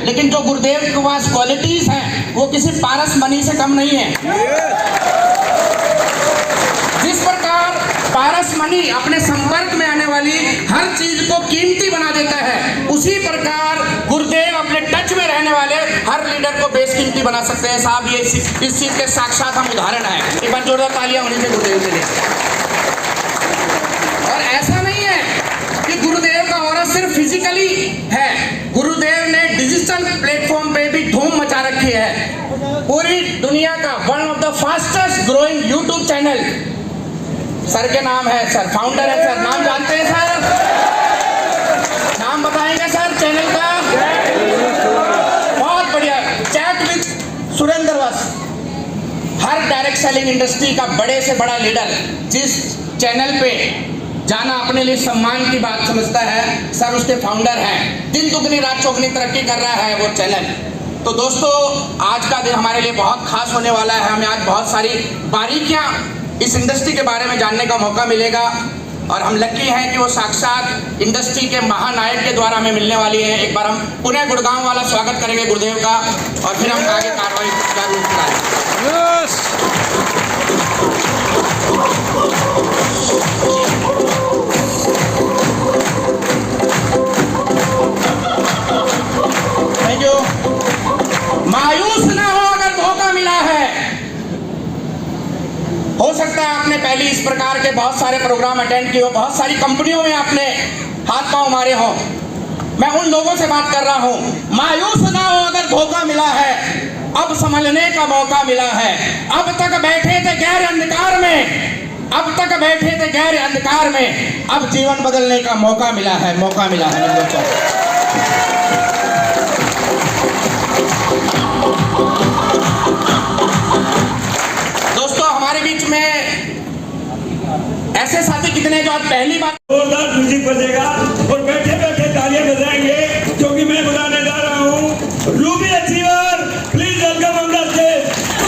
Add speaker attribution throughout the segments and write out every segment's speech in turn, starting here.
Speaker 1: लेकिन जो गुरुदेव के पास क्वालिटीज हैं वो किसी पारस मनी से कम नहीं है। जिस प्रकार पारस मनी अपने संपर्क में आने वाली हर चीज को कीमती बना देता है, उसी प्रकार गुरुदेव अपने टच में रहने वाले हर लीडर को बेशकीमती बना सकते हैं। साहब ये इस चीज के साक्षात हम उदाहरण है। एक बार जोरदार तालियां होनी चाहिए गुरुदेव के लिए। और ऐसा नहीं है कि गुरुदेव का ऑरा सिर्फ फिजिकली है, गुरुदेव ने डिजिटल प्लेटफॉर्म पे भी धूम मचा रखी है। पूरी दुनिया का one of the fastest growing YouTube channel sir के नाम है, सर फाउंडर है। सर नाम जानते हैं सर? नाम बताएंगे सर चैनल का? बहुत बढ़िया, चैट विद सुरेंद्र वस। हर डायरेक्ट सेलिंग इंडस्ट्री का बड़े से बड़ा लीडर जिस चैनल पे जाना अपने लिए सम्मान की बात समझता है, सर उसके फाउंडर हैं। दिन दुगनी रात चौगनी तरक्की कर रहा है वो चैनल। तो दोस्तों, आज का दिन हमारे लिए बहुत खास होने वाला है। हमें आज बहुत सारी बारीकियां इस इंडस्ट्री के बारे में जानने का मौका मिलेगा और हम लकी हैं कि वो साक्षात इंडस्ट्री के महानायक के द्वारा हमें मिलने वाली है। एक बार हम पुणे गुड़गांव वाला स्वागत करेंगे गुरुदेव का और फिर हम आगे कार्रवाई थैंक यू। मायूस ना हो अगर धोखा मिला है। हो सकता है आपने पहले इस प्रकार के बहुत सारे प्रोग्राम अटेंड किए हो, बहुत सारी कंपनियों में आपने हाथ पांव मारे हो। मैं उन लोगों से बात कर रहा हूं, मायूस ना हो अगर धोखा मिला है, अब संभलने का मौका मिला है। अब तक बैठे थे गहरे अंधकार में, अब तक बैठे थे गहरे अंधकार में, अब जीवन बदलने का मौका मिला है, मौका मिला है। दोस्तों, हमारे बीच में ऐसे साथी कितने जो आज पहली बार
Speaker 2: जोरदार म्यूजिक बजेगा और बैठे बैठे तालियां बजाएंगे, क्योंकि मैं बुलाने जा रहा हूं Ruby achiever. Please welcome on the stage,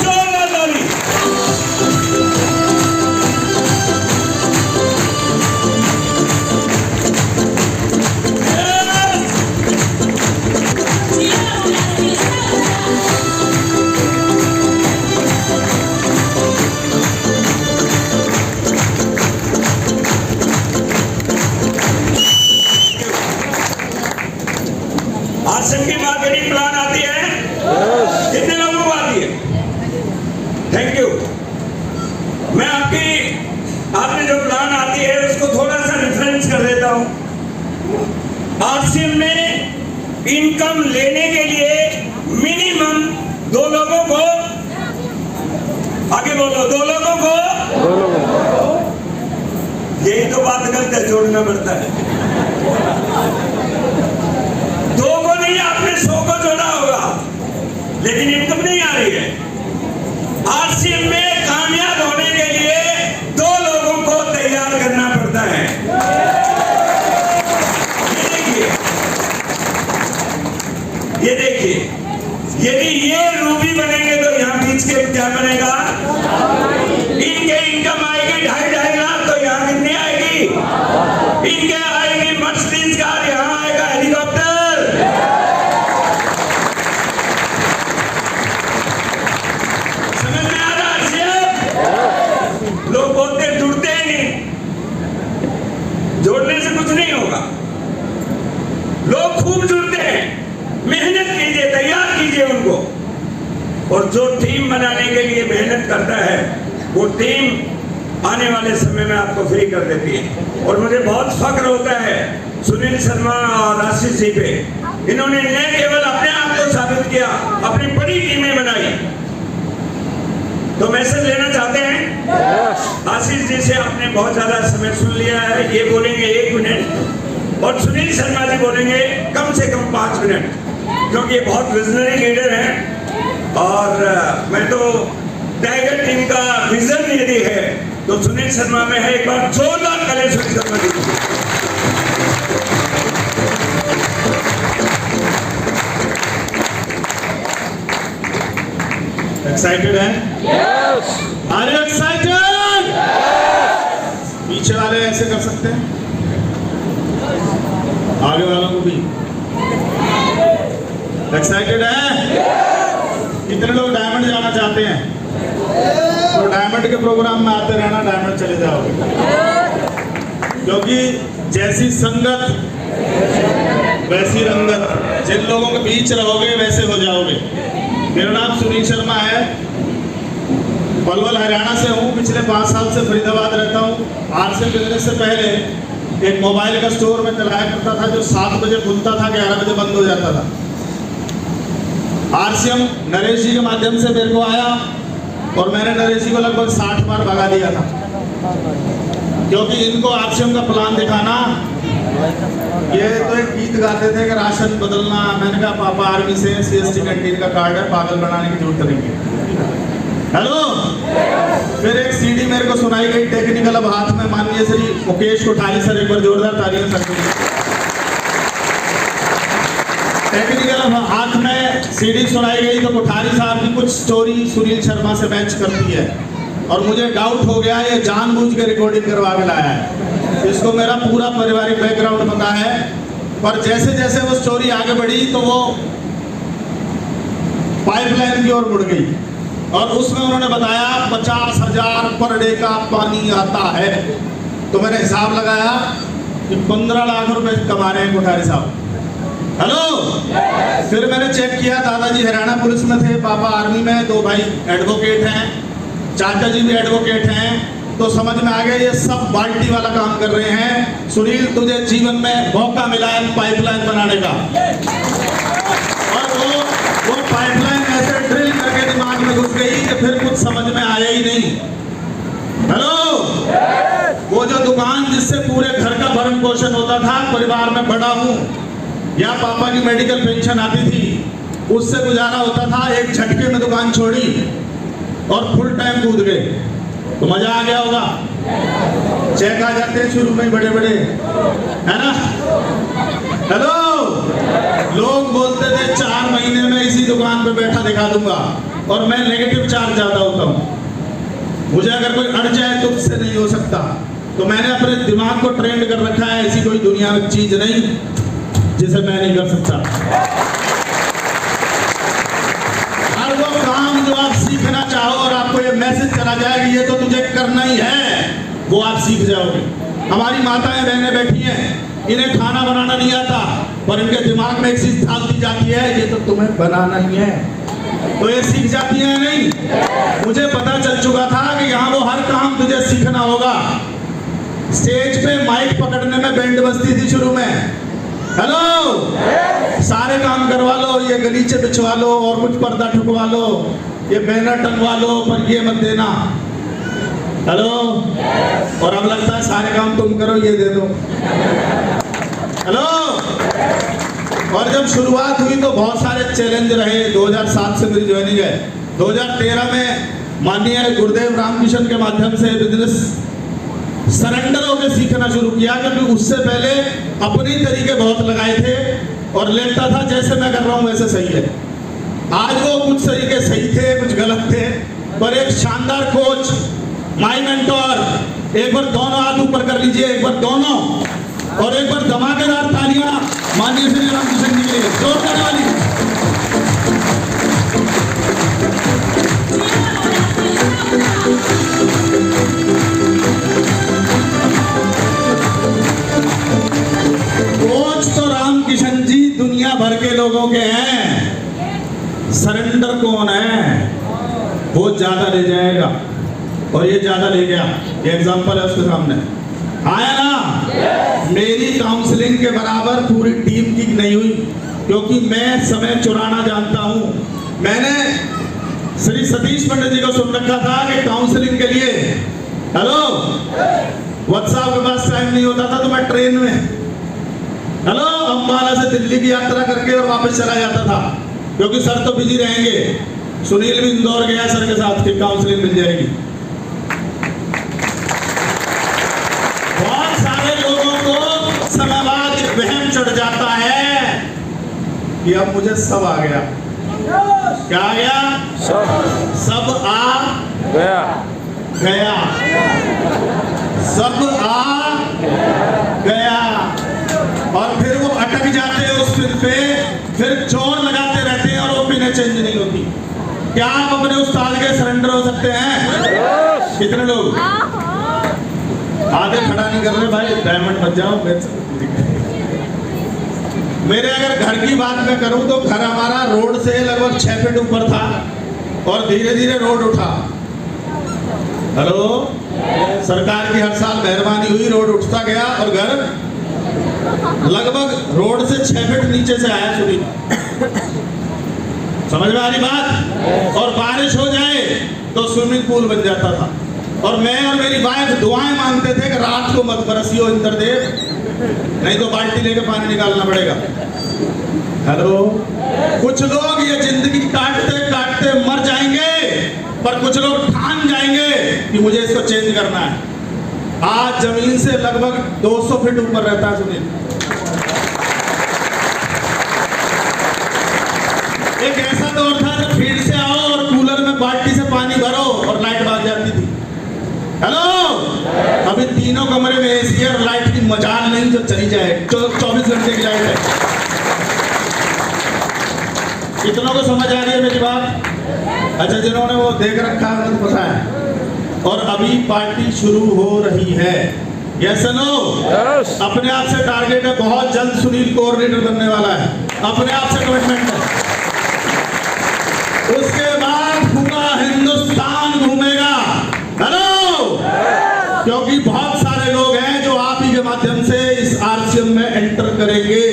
Speaker 2: जोरदार ताली। आश्रम की मार्केटिंग प्लान आती है? कितने लोगों को आती है? Thank you. मैं आपने जो प्लान आती है उसको थोड़ा सा रेफरेंस कर देता हूं। आश्रम में इनकम लेने के लिए मिनिमम 2 लोगों को, आगे बोलो, 2 लोगों को, यही तो बात गलत है, जोड़ना पड़ता है। 2 को नहीं, आपने 100 को जोड़ा होगा, लेकिन इनकम नहीं आ रही है। आरसीएम में कामयाब होने के लिए 2 लोगों को तैयार करना पड़ता है। ये देखिए, यदि ये रूबी बनेंगे तो यहाँ बीच के क्या बनेगा? इनके इनकम आएगी 2.5 लाख, तो यहाँ कितनी आएगी? इनके आएगी मर्सिडीज कार, यहाँ आएगा हेलीकॉप्टर। समझ में आ रहा है? लोग बोलते जुड़ते ही नहीं, जोड़ने से कुछ नहीं होगा। लोग खूब जुड़ते हैं, मेहनत कीजिए, तैयार कीजिए उनको। और जो टीम बनाने के लिए मेहनत करता है वो टीम आने वाले समय में आपको फ्री कर देती है। और मुझे बहुत फख्र होता है सुनील शर्मा और आशीष जी पे। इन्होंने न केवल अपने आप को साबित किया, अपनी बड़ी टीमें बनाई। तो मैसेज लेना चाहते हैं? आशीष जी से आपने बहुत ज्यादा समय सुन लिया है, ये बोलेंगे 1 मिनट और सुनील शर्मा जी बोलेंगे कम से कम 5 मिनट, क्योंकि ये बहुत विजनरी लीडर हैं। और मैं तो टाइगर टीम का विजन यदि है तो सुनील शर्मा में है। एक बार जोरदार ताली सुनील शर्मा जी। एक्साइटेड हैं? Yes. Are you excited? Yes. पीछे वाले ऐसे कर सकते हैं, आगे वालों को भी।
Speaker 3: एक्साइटेड है? कितने लोग डायमंड जाना चाहते हैं? तो डायमंड के प्रोग्राम में आते रहना, डायमंड चले जाओगे। क्योंकि जैसी संगत वैसी रंगत, जिन लोगों के बीच रहोगे वैसे हो जाओगे। मेरा नाम सुनील शर्मा है, पलवल हरियाणा से हूँ। पिछले 5 साल से फरीदाबाद रहता हूँ। आरसीएम बिजनेस से पहले एक मोबाइल का स्टोर में चलाया करता था, जो 7 बजे खुलता था, 11 बजे बंद हो जाता था। आरसीएम नरेश जी के माध्यम से मेरे को आया और मैंने नरेश जी को लगभग 60 बार भगा दिया था, क्योंकि इनको आरसीएम का प्लान दिखाना। ये तो एक गीत गाते थे कि राशन बदलना। मैंने कहा पापा आर्मी से सीएसटी कैंटीन का कार्ड है, पागल बनाने की जरूरत नहीं है। हेलो। फिर एक सीडी मेरे को सुनाई गई टेक्निकल अब हाथ में, माननीय श्री मुकेश कोठारी सर, एक बार जोरदार तालियां सकते। टेक्निकल अब हाथ में सीडी सुनाई गई तो कोठारी साहब की कुछ स्टोरी सुनील शर्मा से मैच करती है, और मुझे डाउट हो गया ये जानबूझ के रिकॉर्डिंग करवा के लाया है। इसको मेरा पूरा पारिवारिक बैकग्राउंड पता है। पर जैसे जैसे वो स्टोरी आगे बढ़ी तो वो पाइपलाइन की ओर मुड़ गई, और उसमें उन्होंने बताया 50,000 पर डे का पानी आता है। तो मैंने हिसाब लगाया कि 15 लाख रुपए कमा रहे हैं कोठारी साहब। हेलो। फिर मैंने चेक किया, दादाजी हरियाणा पुलिस में थे, पापा आर्मी में, 2 भाई एडवोकेट हैं, चाचा जी भी एडवोकेट हैं। तो समझ में आ गया ये सब बाल्टी वाला काम कर रहे हैं। सुनील, तुझे जीवन में मौका मिला है पाइपलाइन बनाने का, और वो पाइपलाइन ऐसे ड्रिल करके दिमाग में घुस गई कि फिर कुछ समझ में आया ही नहीं। हेलो। वो जो दुकान जिससे पूरे घर का भरण पोषण होता था, परिवार में बड़ा हूं, या पापा की मेडिकल पेंशन आती थी, उससे गुजारा होता था। एक झटके में दुकान छोड़ी और फुल टाइम कूद गए, तो मजा आ गया होगा। चेक आ जाते हैं शुरू में बड़े बड़े, है ना। हेलो। लोग बोलते थे 4 महीने में इसी दुकान पे बैठा दिखा दूंगा, और मैं नेगेटिव चार्ज ज्यादा होता हूँ। मुझे अगर कोई अड़ जाए तो उससे नहीं हो सकता। तो मैंने अपने दिमाग को ट्रेंड कर रखा है, ऐसी कोई दुनिया में चीज नहीं जिसे मैं नहीं कर सकता। हर वो काम जो आप सीखना चाहो और आपको ये मैसेज चला जाए कि ये तो तुझे करना ही है, वो आप सीख जाओगे। हमारी माताएं बहनें बैठी हैं, इन्हें खाना बनाना नहीं आता, पर इनके दिमाग में एक चीज डाल दी जाती है, ये तो तुम्हें बनाना ही है, तो ये सीख जाती है। नहीं, मुझे पता चल चुका था कि यहाँ वो हर काम तुझे सीखना होगा। स्टेज पे माइक पकड़ने में बैंड बजती थी शुरू में। हेलो। सारे काम करवा लो, ये गलीचे बिछवा लो और कुछ पर्दा ठुकवा लो, ये बैनर टंगवा लो, पर ये मत देना। हेलो। और अब लगता है सारे काम तुम करो, ये दे दो। हेलो। और जब शुरुआत हुई तो बहुत सारे चैलेंज रहे। 2007 से मेरी ज्वाइनिंग है। 2013 में माननीय गुरुदेव रामकिशन के माध्यम से बिजनेस सरेंडर होकर सीखना शुरू किया, क्योंकि उससे पहले अपनी तरीके बहुत लगाए थे और लगता था जैसे मैं कर रहा हूं वैसे सही है। आज वो कुछ तरीके सही थे, कुछ गलत थे, पर एक शानदार कोच, माय मेंटोर, एक बार दोनों हाथ ऊपर कर लीजिए, एक बार दोनों, और एक बार धमाकेदार तालियां माननीय श्री रामकिशन जी के लिए, जोर करने वाली। कोच तो रामकिशन जी दुनिया भर के लोगों के हैं, सरेंडर कौन है? वो ज्यादा ले जाएगा, और ये ज्यादा ले गया। ये एग्जांपल है उसके सामने, आया ना। मेरी काउंसलिंग के बराबर पूरी टीम की नहीं हुई, क्योंकि मैं समय चुराना जानता हूं। मैंने श्री सतीश पंडित जी को सुन रखा था कि काउंसलिंग के लिए, हेलो, व्हाट्सएप के पास टाइम नहीं होता था तो मैं ट्रेन में, हेलो, अम्बाला से दिल्ली की यात्रा करके और वापस चला जाता था, क्योंकि सर तो बिजी रहेंगे। सुनील भी इंदौर गया सर के साथ कि काउंसलिंग मिल जाएगी। बहुत सारे लोगों को समय बाद वहम चढ़ जाता है कि अब मुझे सब आ गया। क्या आ गया? सब आ गया, गया, सब आ गया। और फिर वो अटक जाते हैं उस फिर पे, फिर जोर लगाते पार्टियां चेंज नहीं होती। क्या आप अपने उस्ताद के सरेंडर हो सकते हैं? कितने लोग? आधे खड़ा नहीं कर रहे भाई, डायमंड बच जाओ। मेरे अगर घर की बात मैं करूं तो घर हमारा रोड से लगभग 6 फीट ऊपर था और धीरे धीरे रोड उठा। हेलो, सरकार की हर साल मेहरबानी हुई, रोड उठता गया और घर लगभग रोड से 6 फीट नीचे से आया। सुनी, समझ में आ रही बात? और बारिश हो जाए तो स्विमिंग पूल बन जाता था और मैं और मेरी वाइफ दुआएं मांगते थे कि रात को मत बरसियो इंद्रदेव, नहीं तो बाल्टी लेके पानी निकालना पड़ेगा। हेलो, कुछ लोग ये जिंदगी काटते काटते मर जाएंगे, पर कुछ लोग ठान जाएंगे कि मुझे इसको चेंज करना है। आज जमीन से लगभग 200 फीट ऊपर रहता है सुनील। एक ऐसा दौर था जब फील्ड से आओ और कूलर में बाल्टी से पानी भरो और लाइट भाग जाती थी। हेलो, अभी तीनों कमरे में एसी और लाइट की मजाल नहीं जो चली जाए, 24 घंटे की लाइट है। कितनों को समझ आ रही है मेरी बात? अच्छा, जिन्होंने वो देख रखा है उनको पता है। और अभी पार्टी शुरू हो रही है। Yes no? अपने आप से टारगेट है, बहुत जल्द सुनील कोऑर्डिनेटर बनने वाला है, अपने आप से कमिटमेंट है। उसके बाद पूरा हिंदुस्तान घूमेगा। हेलो, क्योंकि बहुत सारे लोग हैं जो आप ही के माध्यम से इस आरसीएम में एंटर करेंगे।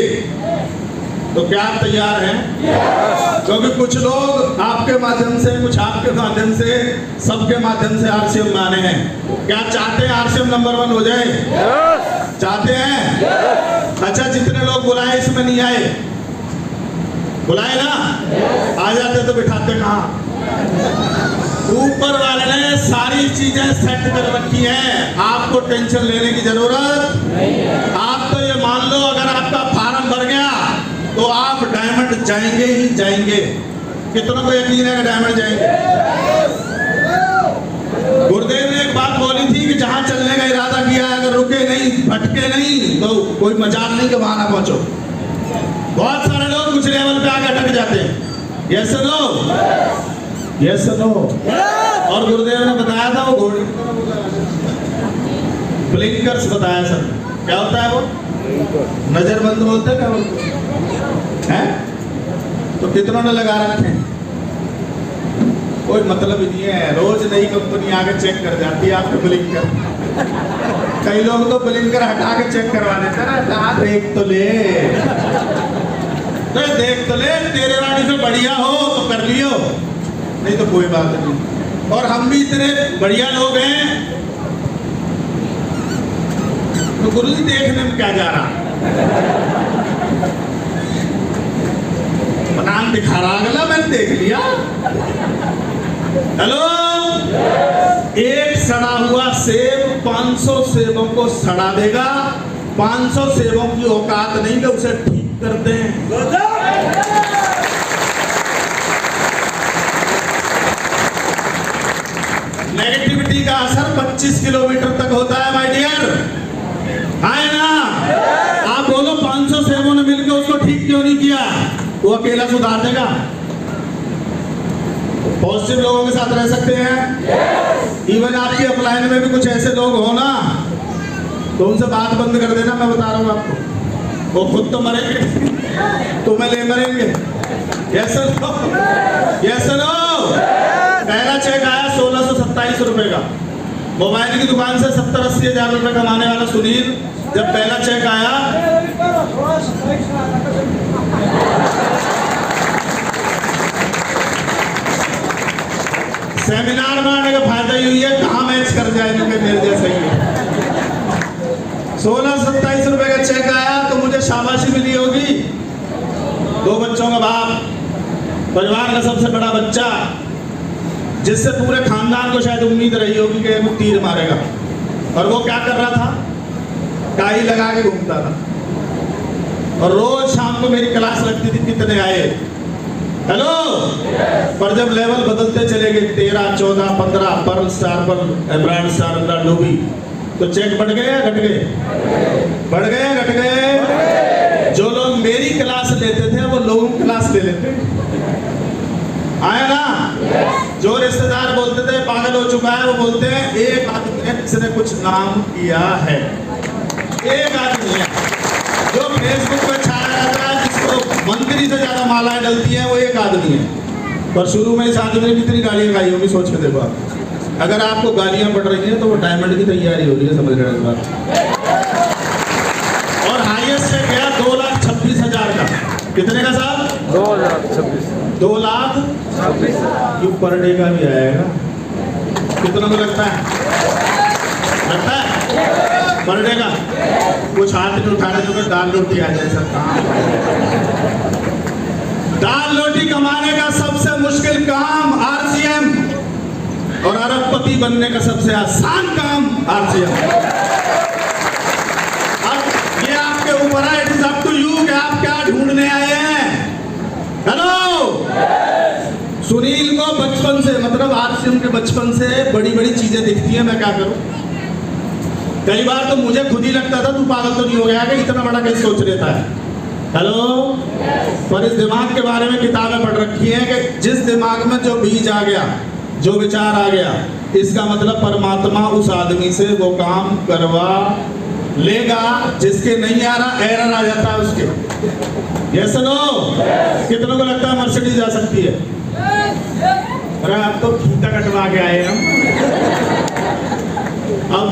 Speaker 3: तो क्या आप तैयार हैं? क्योंकि कुछ लोग आपके माध्यम से, कुछ आपके माध्यम से, सबके माध्यम से आरसीएम में आने हैं। क्या चाहते हैं आरसीएम नंबर 1 हो जाए? चाहते हैं? अच्छा, जितने लोग बुलाए इसमें नहीं आए, बुलाए ना? आ जाते तो बिठाते कहाँ? ऊपर वाले ने सारी चीजें सेट कर रखी हैं, आपको टेंशन लेने की जरूरत नहीं। आप तो ये मान लो, अगर आपका फार्म भर गया तो आप डायमंड जाएंगे ही जाएंगे। कितनों को यकीन है कि डायमंड जाएंगे? गुरुदेव ने एक बात बोली थी कि जहां चलने का इरादा किया है, अगर रुके नहीं, भटके नहीं, तो कोई मजाल नहीं कि वहां ना पहुंचो। बहुत सारे लोग कुछ लेवल पे आके अटक जाते हैं। Yes no? Yes no? और गुरुदेव ने बताया था वो घोड़ी ब्लिंकर्स बताया सर। क्या होता है वो? नजर बंद बोलते हैं क्या बोलते हैं? तो कितनों ने लगा रखे हैं? कोई मतलब ही नहीं है। रोज नई कंपनी आके चेक कर जाती है आपके ब्लिंकर। कई लोग तो ब्लिंकर हटा के चेक करवा देते हैं ना, देख तो ले, तो देख तो ले, तेरे वाली से बढ़िया हो तो कर लियो, नहीं तो कोई बात नहीं। और हम भी इतने बढ़िया लोग हैं तो गुरु जी देखने में क्या जा रहा? बनान दिखा रहा, अगला मैंने देख लिया। हेलो, एक सड़ा हुआ सेब 500 सेबों को सड़ा देगा। 500 सेबों की औकात नहीं कि उसे ठीक कर दें। नेगेटिविटी का असर 25 किलोमीटर तक होता है माय डियर, है ना? आप बोलो 500 सेबों ने मिलकर उसको ठीक क्यों नहीं किया? वो अकेला सुधार देगा? पॉजिटिव लोगों के साथ रह सकते हैं। इवन आपकी अपलाइन में भी कुछ ऐसे लोग हो ना, तो उनसे बात बंद कर देना। मैं बता रहा हूँ आपको, वो खुद तो मरेंगे, तुम्हें ले मरेंगे। Yes no? Yes no? पहला चेक आया 1627 रुपए का। मोबाइल की दुकान से 70-80 हजार रुपए कमाने वाला सुनील, जब पहला चेक आया, सेमिनार में आने का फायदा ही है, कहाँ मैच कर जाए मेरे जैसे ही। 1627 रुपए का चेक आया तो मुझे शाबाशी मिली होगी। 2 बच्चों का बाप, परिवार का सबसे बड़ा बच्चा, जिससे पूरे खानदान को शायद उम्मीद रही होगी कि वो तीर मारेगा, और वो क्या कर रहा था? टाई लगा के घूमता था। और रोज शाम को मेरी क्लास लगती थी, कितने आए? हेलो? पर जब लेवल बदलते चले गए, 13, 14, 15, पर्ल स्टार, एब्रांड स्टार, एब्रांड लोबी, तो चेक बढ़ गए या घट गए? बढ़ गए या घट गए? जो लोग मेरी क्लास लेते थे वो लोगों की क्लास ले लेते। आया ना? जो रिश्तेदार बोलते थे पागल हो चुका है, वो बोलते हैं एक आदमी है जिसने कुछ नाम किया है। एक आदमी है जो फेसबुक पे छाया रहता है, जिसको मंत्री से ज्यादा मालाएं डलती हैं, वो एक आदमी है। पर शुरू में इस आदमी ने कितनी गालियां खाई होगी, सोच के देखो आप। अगर आपको गालियां पड़ रही हैं तो वो डायमंड की तैयारी हो रही है, समझ रहे हैं इस बात। और हाईएस्ट है गया 2,26,000 का। कितने का साहब?
Speaker 4: 2026।
Speaker 3: 2,26,000 पर डे का भी आएगा। कितनों को लगता है? लगता है पर डे का? कुछ हाथ में उठा रहे जो दाल रोटी आ जाए सर। दाल रोटी कमाने का सबसे मुश्किल काम आरसीएम, और अरबपति बनने का सबसे आसान काम आरसीएम। अब ये आपके ऊपर है, it is up to you कि आप क्या ढूंढने आए हैं। हेलो, सुनील को बचपन से, मतलब आरसीएम के बचपन से बड़ी बड़ी चीजें दिखती हैं। मैं क्या करूं, कई बार तो मुझे खुद ही लगता था तू पागल तो नहीं हो गया कि इतना बड़ा कैसे सोच लेता है। हेलो, पर इस दिमाग के बारे में किताबें पढ़ रखी हैं कि जिस दिमाग में जो बीज आ गया, जो विचार आ गया, इसका मतलब परमात्मा उस आदमी से वो काम करवा लेगा जिसके नहीं आ रहा, एरर आ जाता है उसके। ये सुनो, कितनों को लगता है मर्सिडीज जा सकती है? अरे अब तो फीता कटवा के आए हम, अब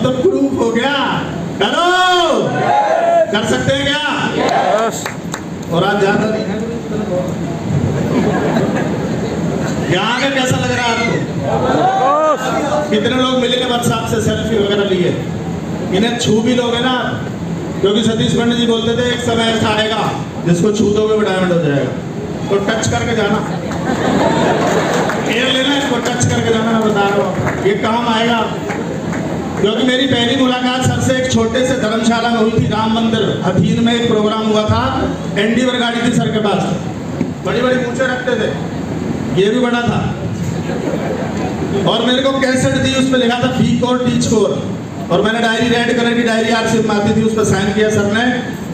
Speaker 3: तो प्रूफ हो गया। हेलो, कर सकते हैं क्या? और आज ज्यादा नहीं है। यहाँ का कैसा लग रहा है आपको? कितने लोग मिलेंगे व्हाट्सएप से सेल्फी वगैरह लिए? इन्हें छू भी लोगे ना, क्योंकि सतीश पंडित जी बोलते थे एक समय ऐसा आएगा जिसको छू दोगे वो डायमंड हो जाएगा। तो टच करके जाना, एयर लेना, इसको टच करके जाना। मैं बता रहा हूँ ये काम आएगा। क्योंकि मेरी पहली मुलाकात सर से एक छोटे से धर्मशाला में हुई थी, राम मंदिर हथीन में एक प्रोग्राम हुआ था। एंडीवर गाड़ी थी सर के पास, बड़ी बड़ी पूछे रखते थे, ये भी बड़ा था। और मेरे को कैसेट दी, उस पर लिखा था बी कोर टीच कोर, और मैंने डायरी, रेड कलर की डायरी आरसीएम में आती थी, उस पर साइन किया सर ने,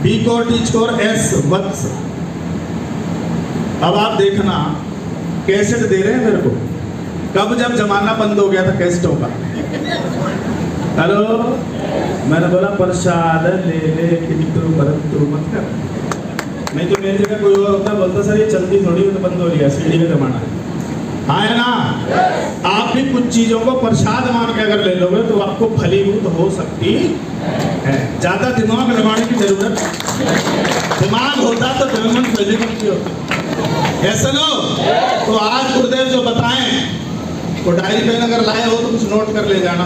Speaker 3: बी कोर टीच कोर एस वत्स। अब आप देखना, कैसेट दे रहे हैं मेरे को, कब जब जमाना बंद हो गया था कैसेटों का। हेलो, मैंने बोला प्रसाद ले ले किंतु परंतु मत कर। नहीं तो मेरी जगह कोई और होता, बोलता सर ये चलती थोड़ी, तो बंद हो रही है, सीढ़ी का जमाना है। हाँ है ना? आप भी कुछ चीजों को प्रसाद मान के अगर ले लोगे तो आपको फलीभूत हो सकती है। ज्यादा दिमाग लगाने की जरूरत, दिमाग होता तो डेवलपमेंट फलीभूत होती। ऐसा लो, तो आज गुरुदेव जो बताएं वो डायरी पेन अगर लाए हो तो कुछ नोट कर ले जाना।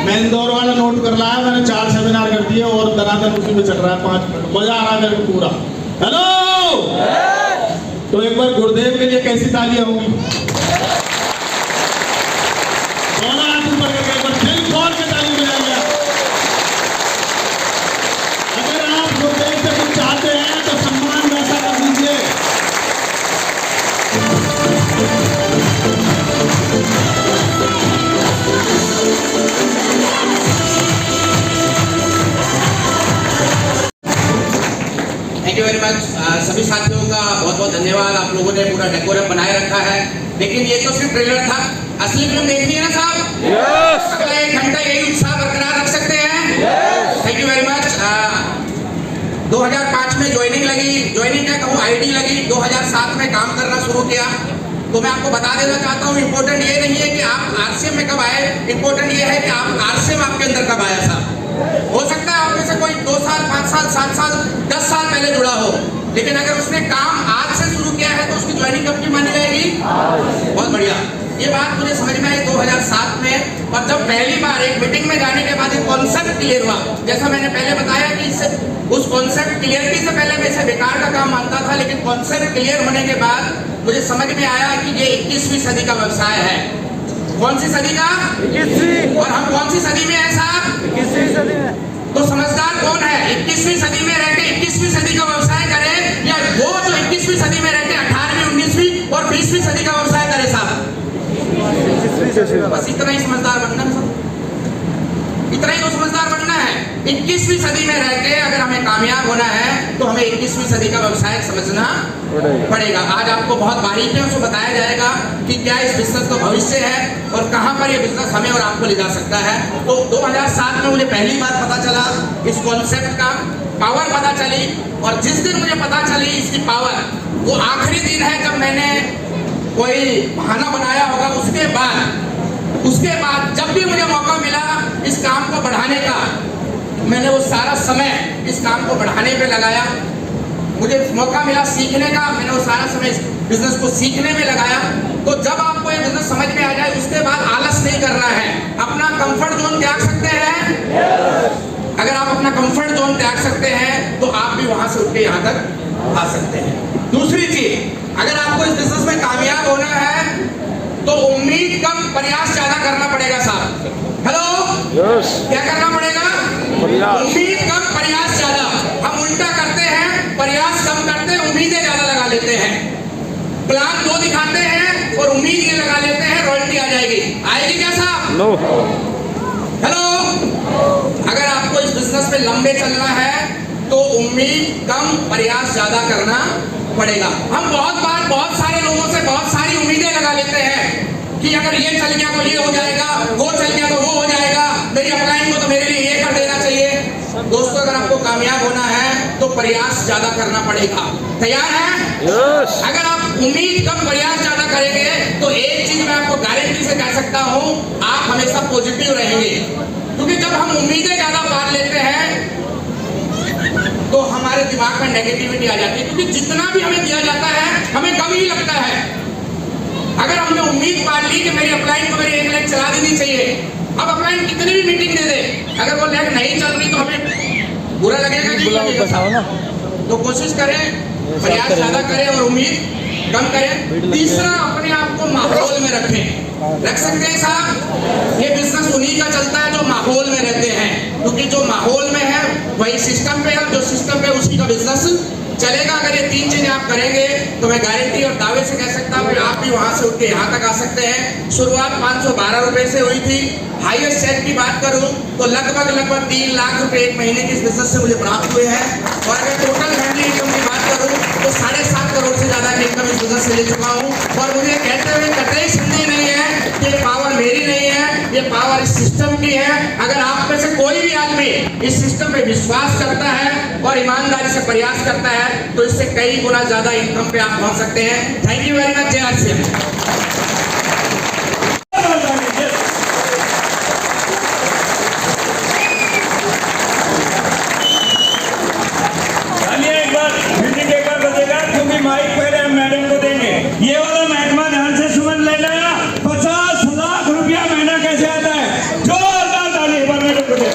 Speaker 3: मैं इंदौर वाला नोट कर लाया, मैंने 4 सेमिनार कर दिए और दनादन उसी में चल रहा है 5 मिनट, मजा आ रहा है मेरे को पूरा। हेलो, तो एक बार गुरुदेव के लिए कैसी तालियां होंगी? दोनों हाथ ऊपर करके एक बार दिल खोल के ताली बजाइए। अगर आप गुरुदेव से कुछ चाहते हैं तो सम्मान वैसा कर दीजिए।
Speaker 1: Thank you very much. सभी साथियों का बहुत बहुत धन्यवाद। आप लोगों ने पूरा डेकोरम बनाए रखा है, लेकिन ये तो सिर्फ ट्रेलर था। असली फिल्म देखनी है ना साहब? यस। अगला 1 घंटा यही उत्साह बरकरार रख सकते हैं? Yes. Thank you very much. 2005 में ज्वाइनिंग क्या कहूँ, आईडी लगी। 2007 में काम करना शुरू किया। तो मैं आपको बता देना चाहता हूँ, इम्पोर्टेंट ये नहीं है कि आप आरसीएम में कब आए, इम्पोर्टेंट ये है कि आप आरसीएम आपके अंदर कब आया साहब। हो सकता है आप में से कोई 2 साल, 5 साल, 7 साल, 10 साल पहले जुड़ा हो, लेकिन अगर उसने काम आज से शुरू किया है तो उसकी ज्वाइनिंग कब की मानी जाएगी? बहुत बढ़िया। ये बात मुझे समझ में आई 2007 में, और जब पहली बार एक मीटिंग में जाने के बाद एक कॉन्सेप्ट क्लियर हुआ। जैसा मैंने पहले बताया कि इससे, उस कॉन्सेप्ट क्लियरिटी से पहले मैं इसे बेकार का काम मानता था, लेकिन कॉन्सेप्ट क्लियर होने के बाद मुझे समझ में आया कि ये 21वीं सदी का व्यवसाय है। कौन सी सदी का? 21वीं। और हम कौन सी सदी में है साहब? 21वीं सदी में। तो समझदार कौन है? 21वीं सदी में रहकर 21वीं सदी का व्यवसाय करे, या वो जो 21वीं सदी में रहकर 18वीं, 19वीं और 20वीं सदी का व्यवसाय करे साहब? बस इतना ही समझदार बनना है, इतना ही तो समझदार बनना है। 21वीं सदी में रह के अगर हमें कामयाब होना है तो हमें 21वीं सदी का व्यवसाय समझना पड़ेगा। आज आपको बहुत बारीकियों से बताया जाएगा कि क्या इस बिजनेस का भविष्य है और कहां पर ये बिजनेस हमें और आपको ले जा सकता है। तो 2007 में मुझे पहली बार पता चला इस कॉन्सेप्ट का, पावर पता चली, और जिस दिन मुझे पता चली इसकी पावर, वो आखिरी दिन है जब मैंने कोई बहाना बनाया होगा। उसके बाद जब भी मुझे मौका मिला इस काम को बढ़ाने का, मैंने वो सारा समय इस काम को बढ़ाने पे लगाया। मुझे मौका मिला सीखने का, मैंने वो सारा समय इस बिजनेस को सीखने में लगाया। तो जब आपको ये बिजनेस समझ में आ जाए उसके बाद आलस नहीं करना है, अपना कंफर्ट जोन त्याग सकते हैं। अगर आप अपना कंफर्ट जोन त्याग सकते हैं तो आप भी वहां से उठ के यहाँ तक आ सकते हैं। दूसरी चीज, अगर आपको इस बिजनेस में कामयाब होना है तो उम्मीद कम, प्रयास ज्यादा करना पड़ेगा साहब। हेलो, क्या करना पड़ेगा? उम्मीद कम, प्रयास ज्यादा। हम उल्टा करते हैं, प्रयास कम करते हैं, उम्मीदें ज्यादा लगा लेते हैं। प्लान 2 दिखाते हैं और उम्मीद ये लगा लेते हैं रॉयल्टी आ जाएगी। आएगी क्या साहब? नो। हेलो, अगर आपको इस बिजनेस में लंबे चलना है तो उम्मीद कम, प्रयास ज्यादा करना पड़ेगा। हम बहुत सारे लोगों से बहुत सारी उम्मीदें लगा लेते हैं कि अगर ये चल गया तो ये हो जाएगा, वो चल गया तो वो हो जाएगा, मेरी अपलाइन को तो मेरे लिए ये कर देना चाहिए। दोस्तों, अगर आपको कामयाब होना है तो प्रयास ज्यादा करना पड़ेगा। तैयार है? yes. अगर आप उम्मीद कम, प्रयास ज्यादा करेंगे तो एक चीज मैं आपको गारंटी से कह सकता हूं, आप हमेशा पॉजिटिव रहेंगे। क्योंकि जब हम उम्मीदें ज्यादा पाल लेते हैं तो हमारे दिमाग में नेगेटिविटी आ जाती है, क्योंकि जितना भी हमें दिया जाता है हमें कम ही लगता है। अगर हमने उम्मीद पाल ली कि मेरी अपलाइन को मेरी 1 लाख चला देनी चाहिए, अब अपलाइन कितनी भी मीटिंग दे दे, अगर वो लाख नहीं चल रही तो हमें बुरा लगेगा कि नहीं लगेगा? तो कोशिश करें, प्रयास ज्यादा करें और उम्मीद कम करें। तीसरा, अपने आप को माहौल में रखें। रख सकते हैं साहब? ये बिजनेस उन्हीं का चलता है जो माहौल में रहते हैं, क्योंकि जो माहौल में है वही सिस्टम पे है, जो सिस्टम पे उसी का बिजनेस चलेगा। अगर ये 3 चीजें आप करेंगे तो मैं गारंटी और दावे से कह सकता हूँ कि आप भी वहां से उठ के यहाँ तक आ सकते हैं। शुरुआत 512 रुपए से हुई थी। हाईएस्ट चेक की बात करूं तो लगभग 3 लाख रुपए 1 महीने की इस बिजनेस से मुझे प्राप्त हुए हैं। और अगर टोटल फैमिली इनकम की बात करूं तो 7.5 करोड़ से ज्यादा की इनकम इस बिजनेस से ले चुका हूं। और मुझे कहते हुए कतई संदेह नहीं है कि ये पावर मेरी नहीं है, ये पावर इस सिस्टम की है। अगर आप में से कोई भी आदमी इस सिस्टम पे विश्वास करता है और ईमानदारी से प्रयास करता है तो इससे कई गुना ज्यादा इनकम पे आप पहुंच सकते हैं। Thank you very much. जय आरसीएम।
Speaker 2: माइक पहले हम मैडम को देंगे। ये वाला महकमा ध्यान से सुन लेना, 50 लाख रुपया महीना कैसे आता है? जोरदार ताली एक बार मैडम को दे।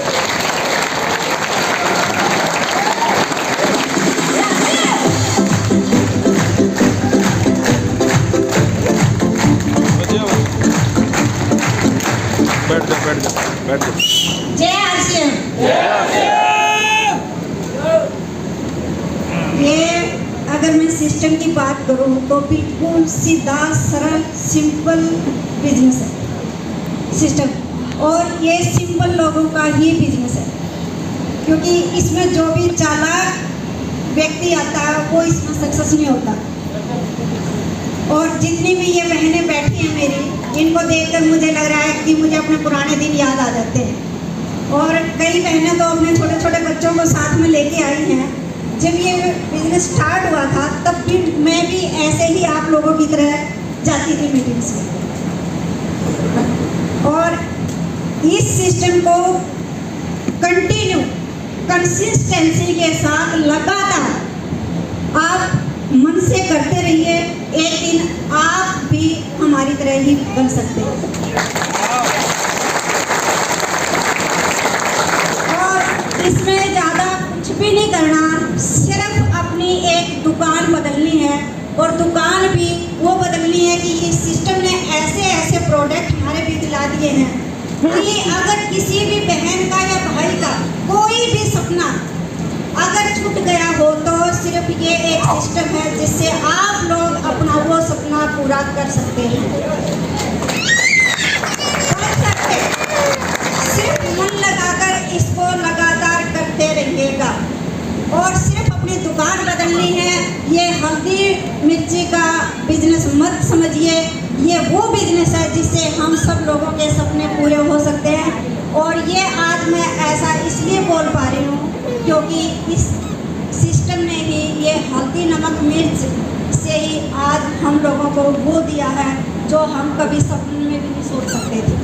Speaker 2: बैठ जाओ।
Speaker 4: जय आरसीएम। ये अगर मैं सिस्टम की बात करूं तो बिल्कुल सीधा, सरल, सिंपल बिजनेस है सिस्टम, और ये सिंपल लोगों का ही बिजनेस है। क्योंकि इसमें जो भी चालाक व्यक्ति आता है वो इसमें सक्सेस नहीं होता। और जितनी भी ये बहनें बैठी हैं मेरी, इनको देखकर मुझे लग रहा है कि मुझे अपने पुराने दिन याद आ जाते हैं। और कई बहनें तो अपने छोटे छोटे बच्चों को साथ में लेके आई हैं। जब ये बिजनेस स्टार्ट हुआ था तब भी मैं भी ऐसे ही आप लोगों की तरह जाती थी मीटिंग्स में, और इस सिस्टम को कंटिन्यू, कंसिस्टेंसी के साथ लगातार आप मन से करते रहिए। एक दिन आप भी हमारी तरह ही बन सकते हैं। और इसमें ज़्यादा कुछ भी नहीं करना, सिर्फ अपनी एक दुकान बदलनी है, और दुकान भी वो बदलनी है कि इस सिस्टम ने ऐसे ऐसे प्रोडक्ट हमारे भी दिला दिए हैं कि अगर किसी भी बहन का या भाई का कोई भी सपना अगर छूट गया हो तो सिर्फ ये एक सिस्टम है जिससे आप लोग अपना वो सपना पूरा कर सकते हैं। सिर्फ मन लगाकर इसको लगातार और सिर्फ अपनी दुकान बदलनी है। ये हल्दी मिर्ची का बिजनेस मत समझिए, ये वो बिजनेस है जिससे हम सब लोगों के सपने पूरे हो सकते हैं। और ये आज मैं ऐसा इसलिए बोल पा रही हूँ क्योंकि इस सिस्टम ने ही ये हल्दी नमक मिर्च से ही आज हम लोगों को वो दिया है जो हम कभी सपने में भी नहीं सोच सकते थे।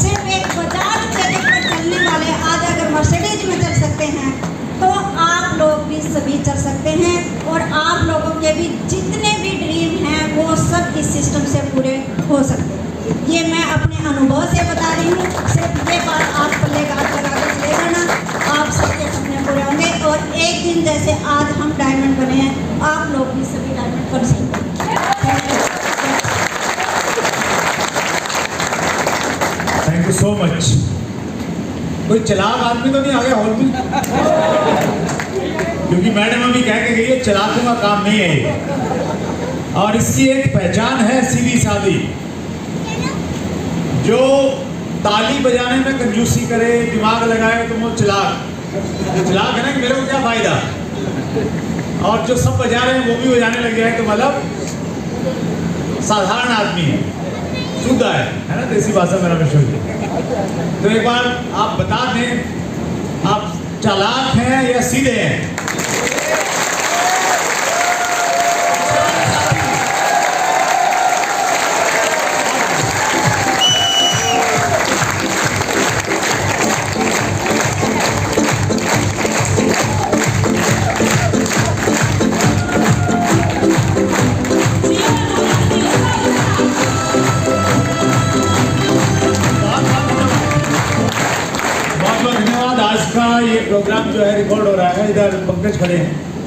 Speaker 4: सिर्फ एक बजाज क्रेडिट पर चलने वाले आज अगर मर्सिडीज में चल सकते हैं तो आप लोग भी सभी चल सकते हैं। और आप लोगों के भी जितने भी ड्रीम हैं वो सब इस सिस्टम से पूरे हो सकते हैं। ये मैं अपने अनुभव से बता रही हूँ। सिर्फ ये बात आप पल्ले गाज लगा कर ले लेना, आप सबके सपने पूरे होंगे। और एक दिन जैसे आज हम डायमंड बने हैं, आप लोग भी सभी डायमंड बन सकते हैं।
Speaker 5: Thank you so much. कोई चालाक आदमी तो नहीं आ गया हॉल में? क्योंकि मैडम अभी कह के गई है चालाकों का काम नहीं है ये। और इसकी एक पहचान है सीधी सादी, जो ताली बजाने में कंजूसी करे, दिमाग लगाए तो वो चालाक। जो चालाक है ना कि मेरे को क्या फायदा, और जो सब बजा रहे हैं वो भी बजाने लग गया है तो मतलब साधारण आदमी है, शुद्धा है ना, देसी भाषा मेरा मशहूर। तो एक बार आप बता दें, आप चालाक हैं या सीधे हैं? ये प्रोग्राम जो है रिकॉर्ड हो रहा है। इधर पंकज खड़े हैं।